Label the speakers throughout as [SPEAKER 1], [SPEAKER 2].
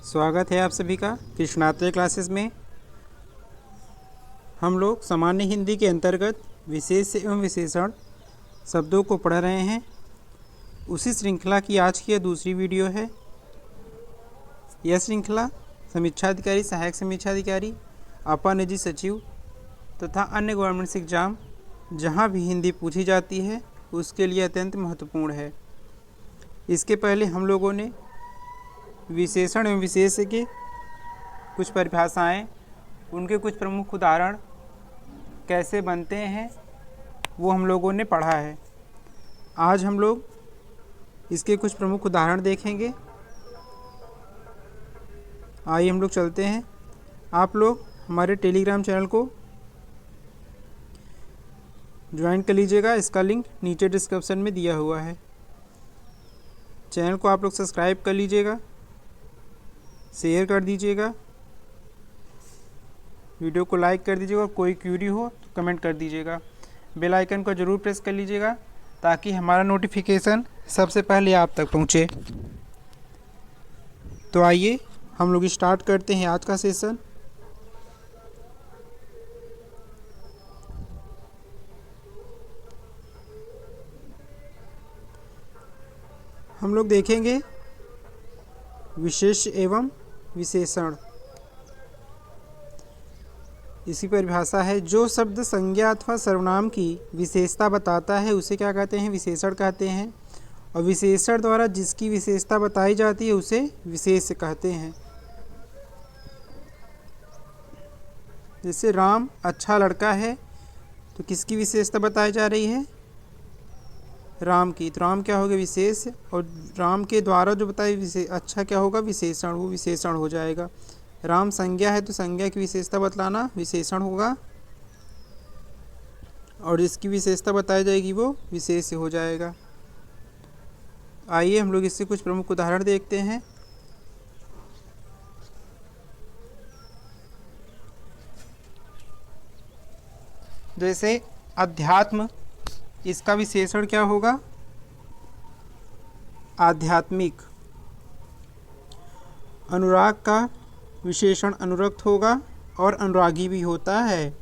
[SPEAKER 1] स्वागत है आप सभी का कृष्णात्रे क्लासेस में। हम लोग सामान्य हिंदी के अंतर्गत विशेष एवं विशेषण शब्दों को पढ़ रहे हैं। उसी श्रृंखला की आज की यह दूसरी वीडियो है। यह श्रृंखला समीक्षाधिकारी, सहायक समीक्षाधिकारी, अपर निजी सचिव तथा अन्य गवर्नमेंट एग्जाम जहां भी हिंदी पूछी जाती है उसके लिए अत्यंत महत्वपूर्ण है। इसके पहले हम लोगों ने विशेषण एवं विशेष के कुछ परिभाषाएं, उनके कुछ प्रमुख उदाहरण कैसे बनते हैं वो हम लोगों ने पढ़ा है। आज हम लोग इसके कुछ प्रमुख उदाहरण देखेंगे। आइए हम लोग चलते हैं। आप लोग हमारे टेलीग्राम चैनल को ज्वाइन कर लीजिएगा। इसका लिंक नीचे डिस्क्रिप्शन में दिया हुआ है। चैनल को आप लोग सब्सक्राइब कर लीजिएगा, शेयर कर दीजिएगा, वीडियो को लाइक कर दीजिएगा और कोई क्यूरी हो तो कमेंट कर दीजिएगा। बेल आइकन को ज़रूर प्रेस कर लीजिएगा ताकि हमारा नोटिफिकेशन सबसे पहले आप तक पहुंचे। तो आइए हम लोग स्टार्ट करते हैं आज का सेशन। हम लोग देखेंगे विशेष एवं विशेषण। इसी परिभाषा है, जो शब्द संज्ञा अथवा सर्वनाम की विशेषता बताता है उसे क्या कहते हैं? विशेषण कहते हैं। और विशेषण द्वारा जिसकी विशेषता बताई जाती है उसे विशेष कहते हैं। जैसे राम अच्छा लड़का है तो किसकी विशेषता बताई जा रही है? राम की। तो राम क्या होगा? विशेष। और राम के द्वारा जो बताई अच्छा क्या होगा? विशेषण। वो विशेषण हो जाएगा। राम संज्ञा है तो संज्ञा की विशेषता बतलाना विशेषण होगा, और जिसकी विशेषता बताई जाएगी वो विशेष हो जाएगा। आइए हम लोग इससे कुछ प्रमुख उदाहरण देखते हैं। जैसे अध्यात्म, इसका विशेषण क्या होगा? आध्यात्मिक। अनुराग का विशेषण अनुरक्त होगा और अनुरागी भी होता है।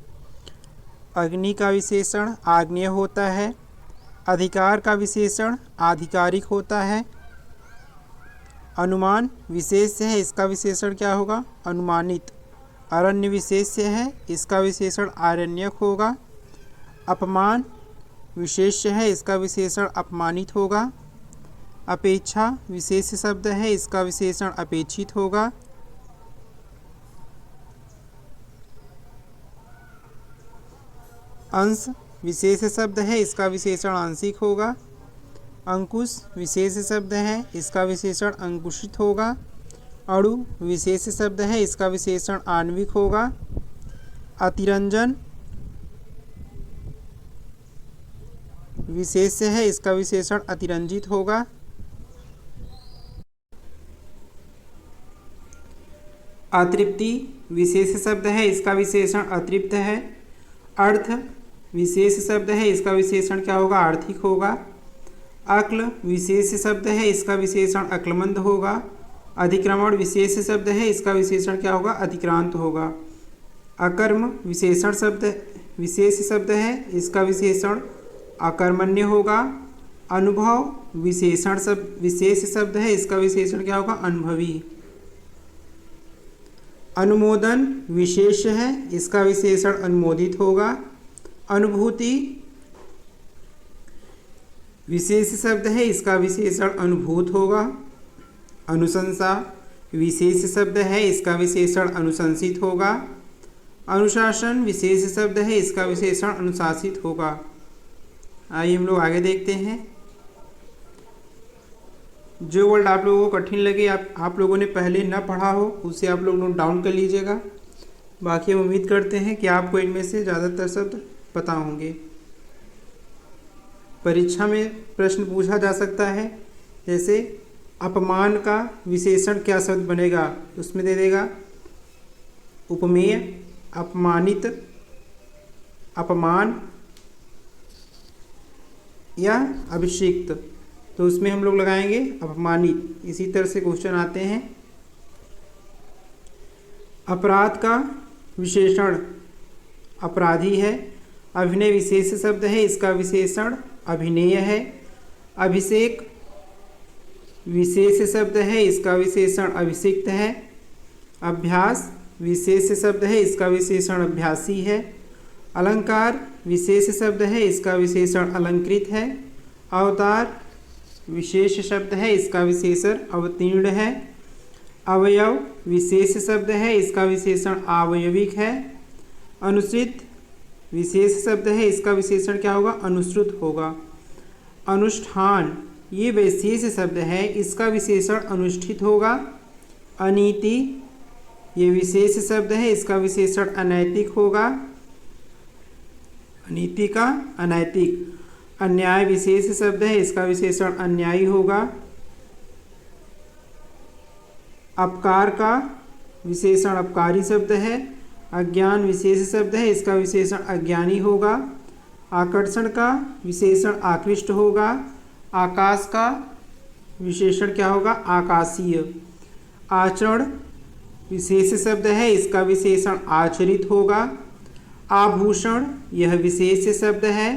[SPEAKER 1] अग्नि का विशेषण आग्नेय होता है। अधिकार का विशेषण आधिकारिक होता है। अनुमान विशेष्य है, इसका विशेषण क्या होगा? अनुमानित। अरण्य विशेष्य है, इसका विशेषण आरण्यक होगा। अपमान विशेष्य है, इसका विशेषण अपमानित होगा। अपेक्षा विशेष शब्द है, इसका विशेषण अपेक्षित होगा। अंश विशेष शब्द है, इसका विशेषण आंशिक होगा। अंकुश विशेष शब्द है, इसका विशेषण अंकुशित होगा। अणु विशेष शब्द है, इसका विशेषण आणविक होगा। अतिरंजन विशेष्य है, इसका विशेषण अतिरंजित होगा। अतृप्ति विशेष शब्द है, इसका विशेषण अतृप्त है। अर्थ विशेष शब्द है, इसका विशेषण क्या होगा? आर्थिक होगा। अक्ल विशेष शब्द है, इसका विशेषण अक्लमंद होगा। अधिक्रमण विशेष शब्द है, इसका विशेषण क्या होगा? अतिक्रांत होगा। अकर्म विशेष शब्द है, इसका विशेषण अकर्मण्य होगा। अनुभव विशेष शब्द है, इसका विशेषण क्या होगा? अनुभवी। अनुमोदन विशेष है, इसका विशेषण अनुमोदित होगा। अनुभूति विशेष शब्द है, इसका विशेषण अनुभूत होगा। अनुशंसा विशेष शब्द है, इसका विशेषण अनुशंसित होगा। अनुशासन विशेष शब्द है, इसका विशेषण अनुशासित होगा। आइए हम लोग आगे देखते हैं। जो वर्ड आप लोगों को कठिन लगे, आप लोगों ने पहले ना पढ़ा हो, उसे आप लोग नोट डाउन कर लीजिएगा। बाकी हम उम्मीद करते हैं कि आपको इनमें से ज़्यादातर शब्द पता होंगे। परीक्षा में प्रश्न पूछा जा सकता है, जैसे अपमान का विशेषण क्या शब्द बनेगा? उसमें दे देगा उपमेय, अपमानित, अपमान या अभिषिक्त। तो उसमें हम लोग लगाएंगे अपमानित। इसी तरह से क्वेश्चन आते हैं। अपराध का विशेषण अपराधी है। अभिनय विशेष शब्द है, इसका विशेषण अभिनेय है। अभिषेक विशेष शब्द है, इसका विशेषण अभिषिक्त है। अभ्यास विशेष शब्द है, इसका विशेषण अभ्यासी है। अलंकार विशेष शब्द है, इसका विशेषण अलंकृत है। अवतार विशेष शब्द है, इसका विशेषण अवतीर्ण है। अवयव विशेष शब्द है, इसका विशेषण आवयविक है। अनुश्रित विशेष शब्द है, इसका विशेषण क्या होगा? अनुश्रुत होगा। अनुष्ठान ये विशेष शब्द है, इसका विशेषण अनुष्ठित होगा। अनीति ये विशेष शब्द है, इसका विशेषण अनैतिक होगा। अनीति का अनैतिक। अन्याय विशेष शब्द है, इसका विशेषण अन्यायी होगा। अपकार का विशेषण अपकारी शब्द है। अज्ञान विशेष शब्द है, इसका विशेषण अज्ञानी होगा। आकर्षण का विशेषण आकृष्ट होगा। आकाश का विशेषण क्या होगा? आकाशीय। आचरण विशेष शब्द है, इसका विशेषण आचरित होगा। आभूषण यह विशेष शब्द है,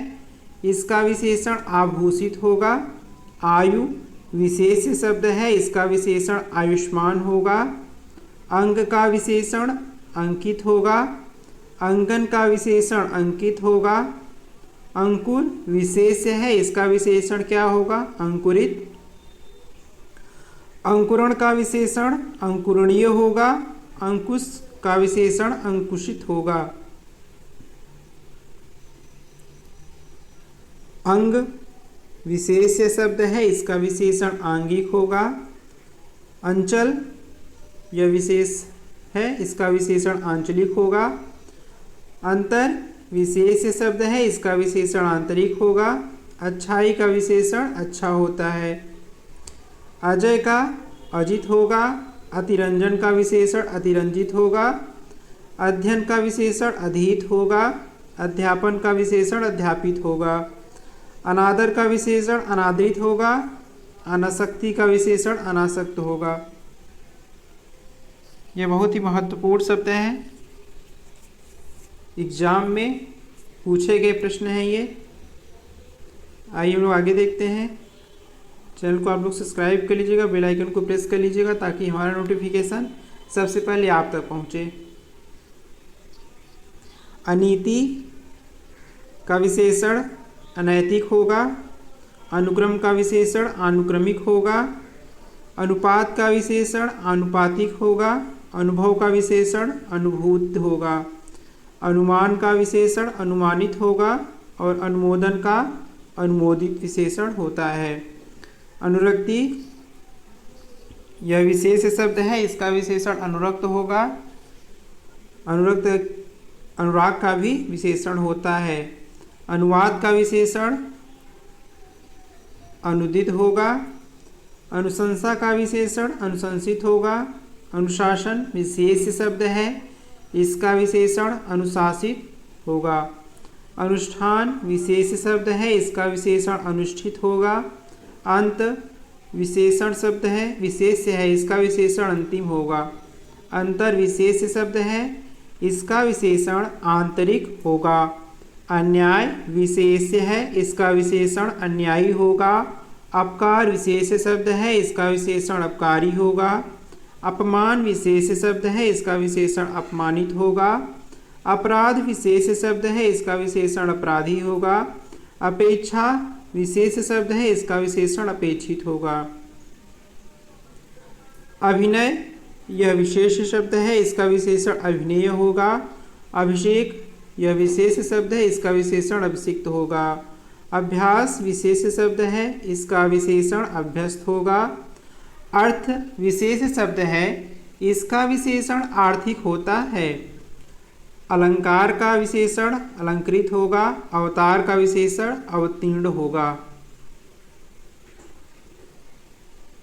[SPEAKER 1] इसका विशेषण आभूषित होगा। आयु विशेष शब्द है, इसका विशेषण आयुष्मान होगा। अंग का विशेषण अंकित होगा। अंगन का विशेषण अंकित होगा। अंकुर विशेष है, इसका विशेषण क्या होगा? अंकुरित। अंकुरण का विशेषण अंकुरणीय होगा। अंकुश का विशेषण अंकुशित होगा। अंग विशेष शब्द है, इसका विशेषण आंगिक होगा। अंचल यह विशेष है, इसका विशेषण आंचलिक होगा। अंतर विशेष शब्द है, इसका विशेषण आंतरिक होगा। अच्छाई का विशेषण अच्छा होता है। अजय का अजित होगा। अतिरंजन का विशेषण अतिरंजित होगा। अध्ययन का विशेषण अधीत होगा। अध्यापन का विशेषण अध्यापित होगा। अनादर का विशेषण अनादरित होगा। अनासक्ति का विशेषण अनासक्त होगा। ये बहुत ही महत्वपूर्ण शब्द हैं, एग्जाम में पूछे गए प्रश्न हैं ये। आइए हम लोग आगे देखते हैं। चैनल को आप लोग सब्सक्राइब कर लीजिएगा, बेल आइकन को प्रेस कर लीजिएगा ताकि हमारा नोटिफिकेशन सबसे पहले आप तक पहुंचे। अनीति का विशेषण अनैतिक होगा। अनुक्रम का विशेषण अनुक्रमिक होगा। अनुपात का विशेषण आनुपातिक होगा। अनुभव का विशेषण अनुभूत होगा। अनुमान का विशेषण अनुमानित होगा और अनुमोदन का अनुमोदित विशेषण होता है। अनुरक्ति यह विशेष शब्द है, इसका विशेषण अनुरक्त होगा। अनुरक्त अनुराग का भी विशेषण होता है। अनुवाद का विशेषण अनुदित होगा। अनुशंसा का विशेषण अनुशंसित होगा। अनुशासन विशेष शब्द है, इसका विशेषण अनुशासित होगा। अनुष्ठान विशेष शब्द है, इसका विशेषण अनुष्ठित होगा। अंत विशेषण शब्द है, विशेष है, इसका विशेषण अंतिम होगा। अंतर विशेष शब्द है, इसका विशेषण आंतरिक होगा। अन्याय विशेष है, इसका विशेषण अन्यायी होगा। अपकार विशेष शब्द है, इसका विशेषण अपकारी होगा। अपमान विशेष शब्द है, इसका विशेषण अपमानित होगा। अपराध विशेष शब्द है, इसका विशेषण अपराधी होगा। अपेक्षा विशेष शब्द है, इसका विशेषण अपेक्षित होगा। अभिनय यह विशेष शब्द है, इसका विशेषण अभिनेय होगा। अभिषेक यह विशेष शब्द है, इसका विशेषण अभिषिक्त होगा। अभ्यास विशेष शब्द है, इसका विशेषण अभ्यस्त होगा। अर्थ विशेष शब्द है, इसका विशेषण आर्थिक होता है। अलंकार का विशेषण अलंकृत होगा। अवतार का विशेषण अवतीर्ण होगा।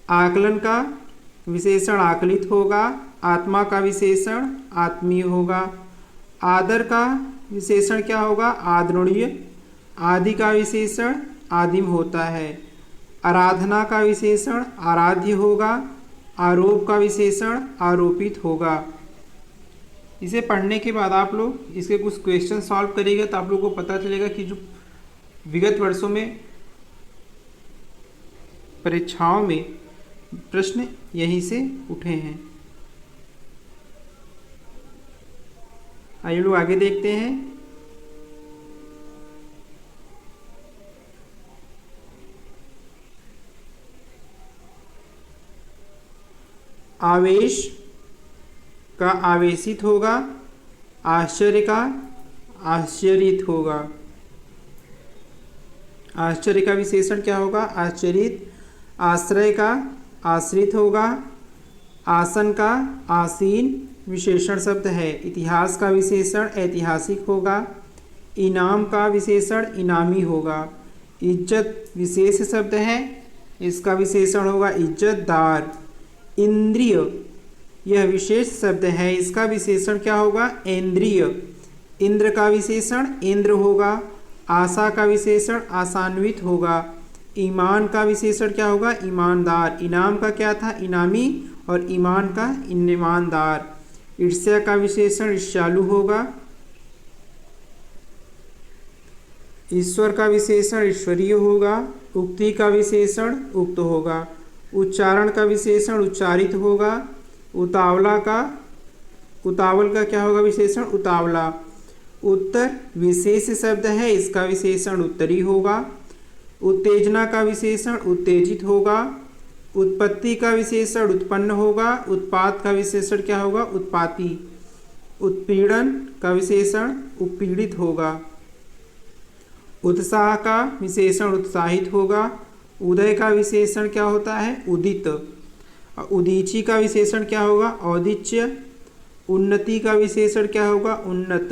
[SPEAKER 1] आकलन का विशेषण आकलित होगा। आत्मा का विशेषण आत्मीय होगा। आदर का विशेषण क्या होगा? आदरणीय। आदि का विशेषण आदिम होता है। आराधना का विशेषण आराध्य होगा। आरोप का विशेषण आरोपित होगा। इसे पढ़ने के बाद आप लोग इसके कुछ क्वेश्चन सॉल्व करेंगे तो आप लोगों को पता चलेगा कि जो विगत वर्षों में परीक्षाओं में प्रश्न यहीं से उठे हैं। आइए लोग आगे देखते हैं। आवेश का आवेशित होगा, आश्चर्य का आश्चर्यित होगा। आश्चर्य का विशेषण क्या होगा? आश्चर्यित। आश्रय का आश्रित होगा, आसन का आसीन विशेषण शब्द है। इतिहास का विशेषण ऐतिहासिक होगा, इनाम का विशेषण इनामी होगा। इज्जत विशेष शब्द है, इसका विशेषण होगा इज्जतदार। इंद्रिय यह विशेष शब्द है, इसका विशेषण क्या होगा? इंद्रिय। इंद्र का विशेषण इंद्र होगा। आशा का विशेषण आशान्वित होगा। ईमान का विशेषण क्या होगा? ईमानदार। इनाम का क्या था? इनामी। और ईमान का ईमानदार। ईर्ष्या का विशेषण ईर्ष्यालु होगा। ईश्वर का विशेषण ईश्वरीय होगा। उक्ति का विशेषण उक्त होगा। उच्चारण का विशेषण उच्चारित होगा। उतावला का उतावल का क्या होगा? विशेषण उतावला। उत्तर विशेष शब्द है, इसका विशेषण उत्तरी होगा। उत्तेजना का विशेषण उत्तेजित होगा। उत्पत्ति का विशेषण उत्पन्न होगा। उत्पात का विशेषण क्या होगा? उत्पाती। उत्पीड़न का विशेषण उत्पीड़ित होगा। उत्साह का विशेषण उत्साहित होगा। उदय का विशेषण क्या होता है? उदित। उदीची का विशेषण क्या होगा? औदिच्य। उन्नति का विशेषण क्या होगा? उन्नत।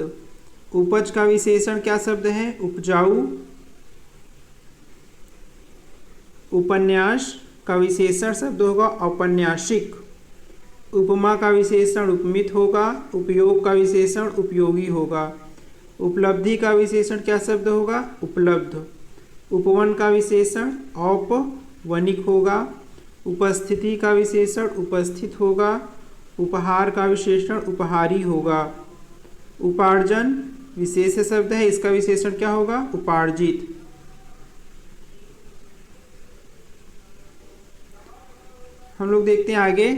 [SPEAKER 1] उपज का विशेषण क्या शब्द है? उपजाऊ। उपन्यास का विशेषण शब्द होगा औपन्यासिक। उपमा का विशेषण उपमित होगा। उपयोग का विशेषण उपयोगी होगा। उपलब्धि का विशेषण क्या शब्द होगा? उपलब्ध। उपवन का विशेषण औपवनिक होगा। उपस्थिति का विशेषण उपस्थित होगा। उपहार का विशेषण उपहारी होगा। उपार्जन विशेष शब्द है, इसका विशेषण क्या होगा? उपार्जित। हम लोग देखते हैं आगे।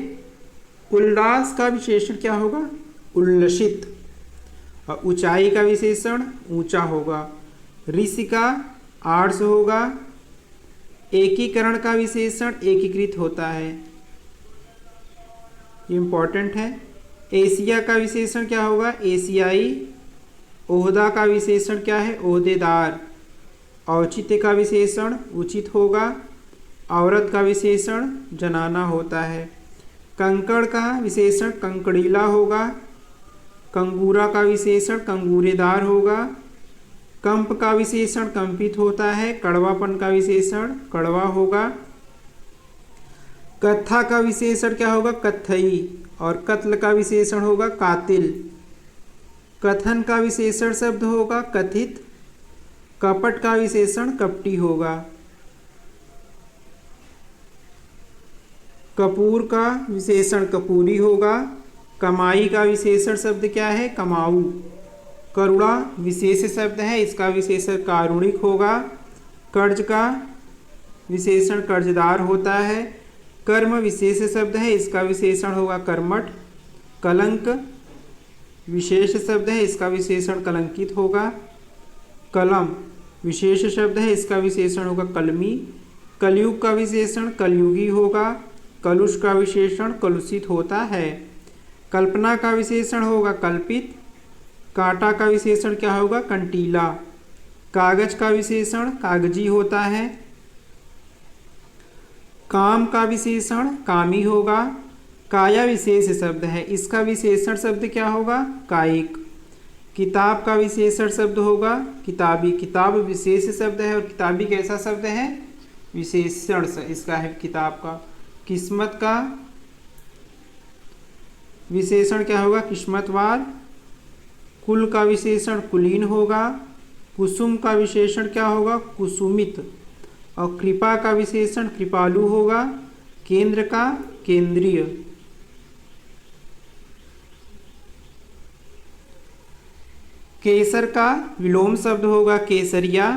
[SPEAKER 1] उल्लास का विशेषण क्या होगा? उल्लसित। और ऊंचाई का विशेषण ऊंचा होगा। ऋषि का आर्ष होगा। एकीकरण का विशेषण एकीकृत होता है, इम्पॉर्टेंट है। एशिया का विशेषण क्या होगा? एशियाई। ओहदा का विशेषण क्या है? ओहदेदार। औचित्य का विशेषण उचित होगा। औरत का विशेषण जनाना होता है। कंकड़ का विशेषण कंकड़ीला होगा। कंगूरा का विशेषण कंगूरेदार होगा। कंप का विशेषण कंपित होता है। कड़वापन का विशेषण कड़वा होगा। कत्था का विशेषण क्या होगा? कत्थई। और कत्ल का विशेषण होगा कातिल। कथन का विशेषण शब्द होगा कथित। कपट का विशेषण कपटी होगा। कपूर का विशेषण कपूरी होगा। कमाई का विशेषण शब्द क्या है? कमाऊ। करुणा विशेष शब्द है, इसका विशेषण कारुणिक होगा। कर्ज का विशेषण कर्जदार होता है। कर्म विशेष शब्द है, इसका विशेषण होगा कर्मठ। कलंक विशेष शब्द है, इसका विशेषण कलंकित होगा। कलम विशेष शब्द है, इसका विशेषण होगा कलमी। कलयुग का विशेषण कलयुगी होगा। कलुष का विशेषण कलुषित होता है। कल्पना का विशेषण होगा कल्पित। कांटा का विशेषण क्या होगा? कंटीला। कागज का विशेषण कागजी होता है। काम का विशेषण कामी होगा। काया विशेष शब्द है, इसका विशेषण शब्द क्या होगा? कायिक। किताब का विशेषण शब्द होगा किताबी। किताब विशेष शब्द है और किताबी कैसा शब्द है? विशेषण इसका है किताब का। किस्मत का विशेषण क्या होगा? किस्मतवार। कुल का विशेषण कुलीन होगा। कुसुम का विशेषण क्या होगा? कुसुमित। और कृपा का विशेषण कृपालु होगा। केंद्र का केंद्रीय। केसर का विलोम शब्द होगा केसरिया।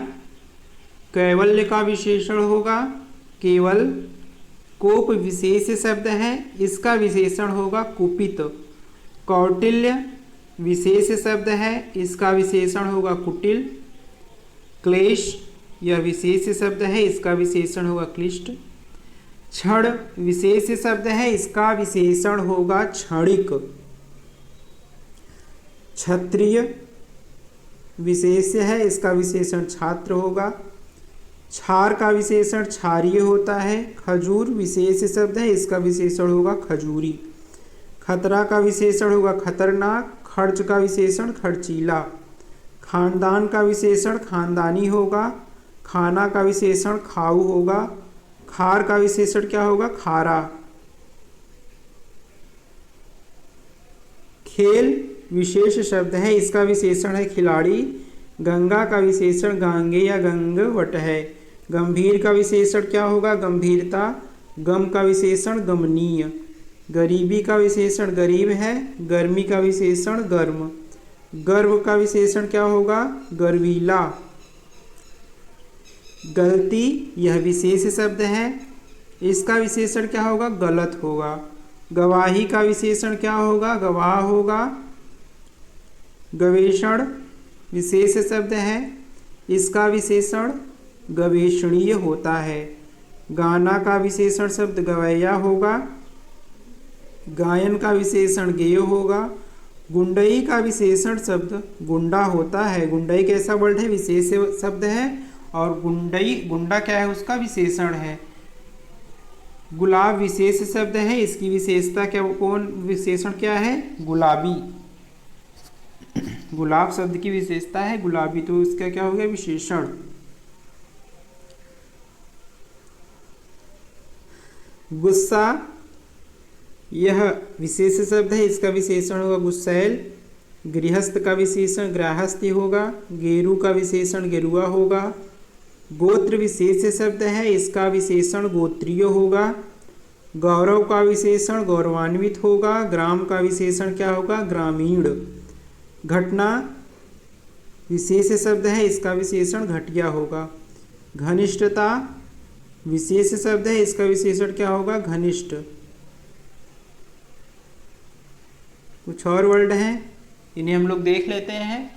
[SPEAKER 1] कैवल्य का विशेषण होगा केवल। कोप विशेष शब्द है, इसका विशेषण होगा कुपित। कौटिल्य विशेष शब्द है, इसका विशेषण होगा कुटिल। क्लेश यह विशेष शब्द है, इसका विशेषण होगा क्लिष्ट। क्षण विशेष शब्द है, इसका विशेषण होगा क्षणिक। क्षत्रिय विशेष्य है, इसका विशेषण छात्र होगा। क्षार का विशेषण क्षारीय होता है। खजूर विशेष शब्द है, इसका विशेषण होगा खजूरी। खतरा का विशेषण होगा खतरनाक। खर्च का विशेषण खर्चीला। खानदान का विशेषण खानदानी होगा। खाना का विशेषण खाऊ होगा। खार का विशेषण क्या होगा खारा। खेल विशेष शब्द है, इसका विशेषण है खिलाड़ी। गंगा का विशेषण गांगे या गंगवट है। गंभीर का विशेषण क्या होगा गंभीरता। गम का विशेषण गमनीय। गरीबी का विशेषण गरीब है। गर्मी का विशेषण गर्म। गर्व का विशेषण क्या होगा गर्वीला। गलती यह विशेष शब्द है, इसका विशेषण क्या होगा गलत होगा। गवाही का विशेषण क्या होगा गवाह होगा। गवेषण विशेष शब्द है, इसका विशेषण गवेषणीय होता है। गाना का विशेषण शब्द गवैया होगा। गायन का विशेषण गेय होगा। गुंडई का विशेषण शब्द गुंडा होता है। गुंडई कैसा वर्ड है विशेष शब्द है, और गुंडई गुंडा क्या है उसका विशेषण है। गुलाब विशेष शब्द है, इसकी विशेषता क्या कौन विशेषण क्या है गुलाबी। गुलाब शब्द की विशेषता है गुलाबी, तो इसका क्या हो गया विशेषण। गुस्सा यह विशेष शब्द है, इसका विशेषण होगा गुस्सैल। गृहस्थ का विशेषण गृहस्थी होगा। गेरू का विशेषण गेरुआ होगा। गोत्र विशेष शब्द है, इसका विशेषण गोत्रीय होगा। गौरव का विशेषण गौरवान्वित होगा। ग्राम का विशेषण क्या होगा ग्रामीण। घटना विशेष शब्द है, इसका विशेषण घटिया होगा। घनिष्ठता विशेष शब्द है, इसका विशेषण क्या होगा घनिष्ठ। कुछ और वर्ड हैं, इन्हें हम लोग देख लेते हैं।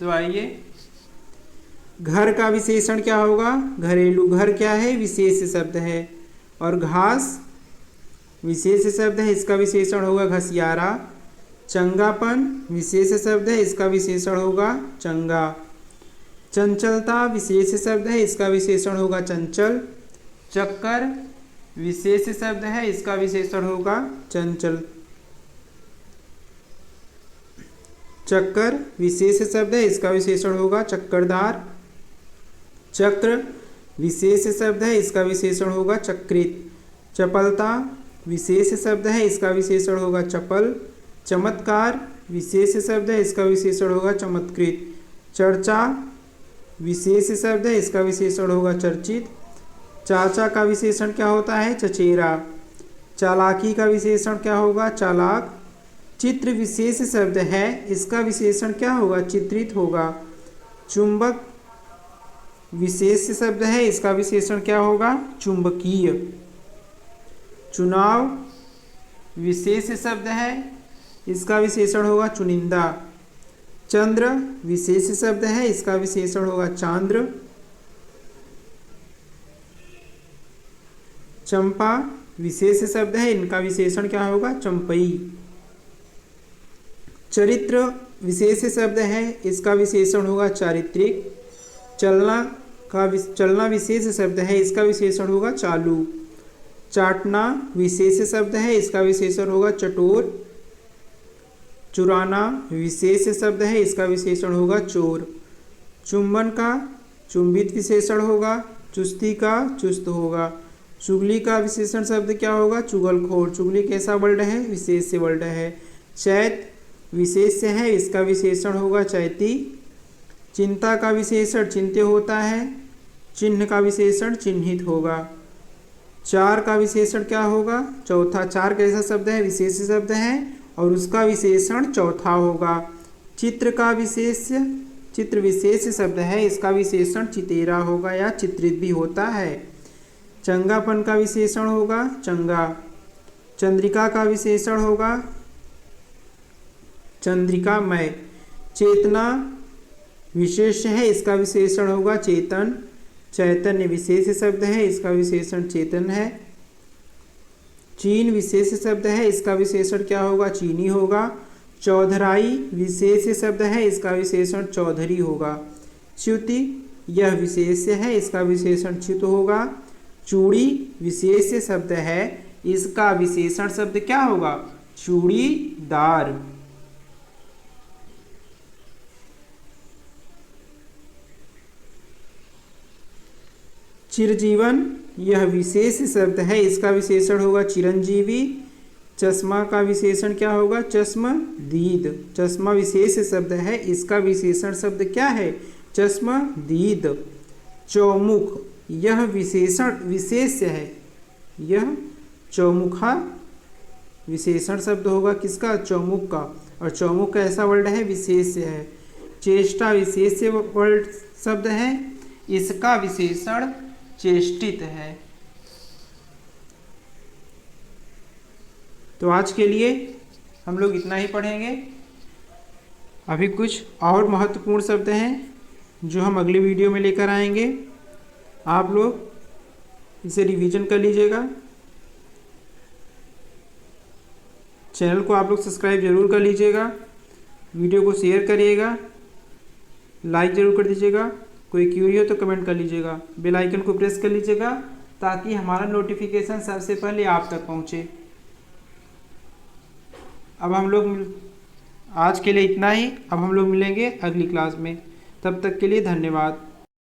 [SPEAKER 1] तो आइए, घर का विशेषण क्या होगा घरेलू। घर क्या है विशेष शब्द है। और घास विशेष शब्द है, इसका विशेषण होगा घसियारा। चंगापन विशेष शब्द है, इसका विशेषण होगा चंगा। चंचलता विशेष शब्द है, इसका विशेषण होगा चंचल। चक्कर विशेष शब्द है, इसका विशेषण होगा चंचल। चक्कर विशेष शब्द है, इसका विशेषण होगा चक्करदार। चक्र विशेष शब्द है, इसका विशेषण होगा चक्रित। चपलता विशेष शब्द है, इसका विशेषण होगा चपल। चमत्कार विशेष शब्द है, इसका विशेषण होगा चमत्कृत। चर्चा विशेष शब्द है, इसका विशेषण होगा चर्चित। चाचा का विशेषण क्या होता है चचेरा। चालाकी का विशेषण क्या होगा चालाक। चित्र विशेष शब्द है, इसका विशेषण क्या होगा चित्रित होगा। चुंबक विशेष शब्द है, इसका विशेषण क्या होगा चुंबकीय। चुनाव विशेष शब्द है, इसका विशेषण होगा चुनिंदा। चंद्र विशेष शब्द है, इसका विशेषण होगा चांद्र। चंपा विशेष शब्द है, इनका विशेषण क्या होगा चंपई। चरित्र विशेष शब्द है, इसका विशेषण होगा चारित्रिक। चलना विशेष शब्द है, इसका विशेषण होगा चालू। चाटना विशेष शब्द है, इसका विशेषण होगा चटोर। चुराना विशेष शब्द है, इसका विशेषण होगा चोर। चुंबन का चुंबित विशेषण होगा। चुस्ती का चुस्त होगा। चुगली का विशेषण शब्द क्या होगा चुगलखोर। चुगली कैसा वर्ड है विशेष वर्ड है। चैत विशेष है, इसका विशेषण होगा चैती। चिंता का विशेषण चिंत्य होता है। चिन्ह का विशेषण चिन्हित होगा। चार का विशेषण क्या होगा? चौथा। चार कैसा शब्द है? विशेष शब्द है और उसका विशेषण चौथा होगा। चित्र का विशेष, चित्र विशेष शब्द है, इसका विशेषण चितेरा होगा या चित्रित भी होता है। चंगापन का विशेषण होगा चंगा। चंद्रिका का विशेषण होगा चंद्रिकामय। चेतना विशेष है, इसका विशेषण होगा चेतन। चैतन्य विशेष शब्द है, इसका विशेषण चेतन है। चीन विशेष शब्द है, इसका विशेषण क्या होगा? चीनी होगा। चौधराई विशेष शब्द है, इसका विशेषण चौधरी होगा। च्युति यह विशेष है, इसका विशेषण च्युत होगा। चूड़ी विशेष शब्द है, इसका विशेषण शब्द क्या होगा? चूड़ीदार। चिरजीवन यह विशेष शब्द है, इसका विशेषण होगा चिरंजीवी। चश्मा का विशेषण क्या होगा? चश्मदीद। चश्मा विशेष शब्द है, इसका विशेषण शब्द क्या है? चश्मदीद। चौमुख यह विशेषण विशेष है, यह चौमुखा विशेषण शब्द होगा किसका? चौमुख का। और चौमुख कैसा वर्ड है? विशेष है। चेष्टा विशेष वर्ड शब्द है, इसका विशेषण चेष्टित है। तो आज के लिए हम लोग इतना ही पढ़ेंगे। अभी कुछ और महत्वपूर्ण शब्द हैं जो हम अगली वीडियो में लेकर आएंगे। आप लोग इसे रिवीजन कर लीजिएगा। चैनल को आप लोग सब्सक्राइब जरूर कर लीजिएगा। वीडियो को शेयर करिएगा, लाइक ज़रूर कर दीजिएगा। कोई क्यूरी हो तो कमेंट कर लीजिएगा। बेल आइकन को प्रेस कर लीजिएगा ताकि हमारा नोटिफिकेशन सबसे पहले आप तक पहुंचे। अब हम लोग आज के लिए इतना ही। अब हम लोग मिलेंगे अगली क्लास में। तब तक के लिए धन्यवाद।